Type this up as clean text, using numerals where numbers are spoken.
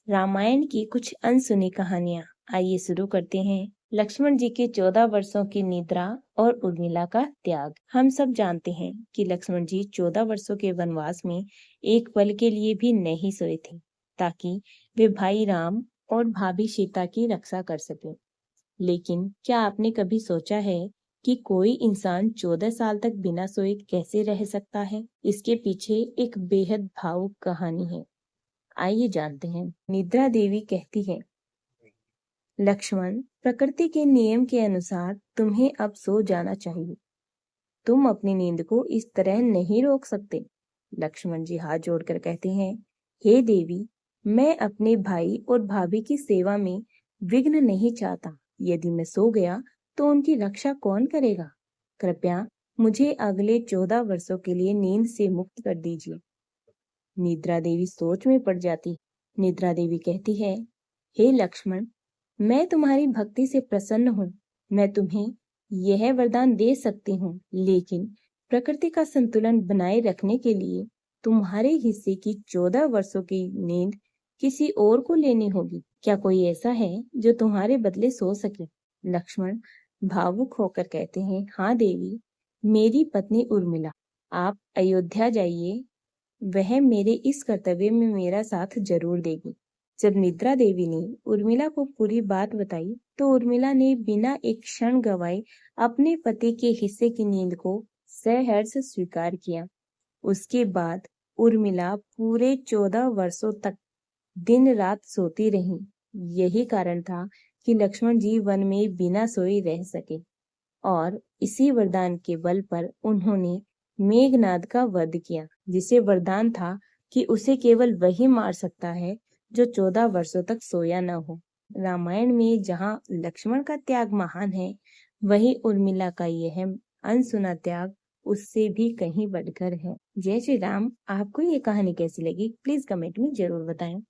रामायण की कुछ अनसुनी कहानियां। आइए शुरू करते हैं। लक्ष्मण जी के 14 वर्षों की निद्रा और उर्मिला का त्याग। हम सब जानते हैं कि लक्ष्मण जी 14 वर्षों के वनवास में एक पल के लिए भी नहीं सोए थे, ताकि वे भाई राम और भाभी सीता की रक्षा कर सके। लेकिन क्या आपने कभी सोचा है कि कोई इंसान 14 साल तक बिना सोए कैसे रह सकता है? इसके पीछे एक बेहद भावुक कहानी है। आइए जानते हैं। निद्रा देवी कहती है, लक्ष्मण, प्रकृति के नियम के अनुसार तुम्हें अब सो जाना चाहिए। तुम अपनी नींद को इस तरह नहीं रोक सकते। लक्ष्मण जी हाथ जोड़कर कहते हैं, हे देवी, मैं अपने भाई और भाभी की सेवा में विघ्न नहीं चाहता। यदि मैं सो गया तो उनकी रक्षा कौन करेगा? कृपया मुझे अगले 14 वर्षों के लिए नींद से मुक्त कर दीजिए। निद्रा देवी सोच में पड़ जाती। निद्रा देवी कहती है, हे लक्ष्मण, मैं तुम्हारी भक्ति से प्रसन्न हूँ। मैं तुम्हें यह वरदान दे सकती हूँ, लेकिन प्रकृति का संतुलन बनाए रखने के लिए तुम्हारे हिस्से की 14 वर्षों की नींद किसी और को लेनी होगी। क्या कोई ऐसा है जो तुम्हारे बदले सो सके? लक्ष्मण भावुक होकर कहते हैं, हाँ देवी, मेरी पत्नी उर्मिला। आप अयोध्या जाइए, वह मेरे इस कर्तव्य में मेरा साथ जरूर देगी। जब निद्रा देवी ने उर्मिला को पूरी बात बताई, तो उर्मिला ने बिना एक क्षण गवाए अपने पति के हिस्से की नींद को सहर्ष स्वीकार किया। उसके बाद उर्मिला पूरे 14 वर्षों तक दिन रात सोती रही। यही कारण था कि लक्ष्मण जी वन में बिना सोए रह सके, और इसी वरदान के बल पर उन्होंने मेघनाद का वध किया, जिसे वरदान था कि उसे केवल वही मार सकता है जो 14 वर्षों तक सोया न हो। रामायण में जहाँ लक्ष्मण का त्याग महान है, वही उर्मिला का यह अनसुना त्याग उससे भी कहीं बढ़कर है। जय श्री राम। आपको ये कहानी कैसी लगी? प्लीज कमेंट में जरूर बताएं।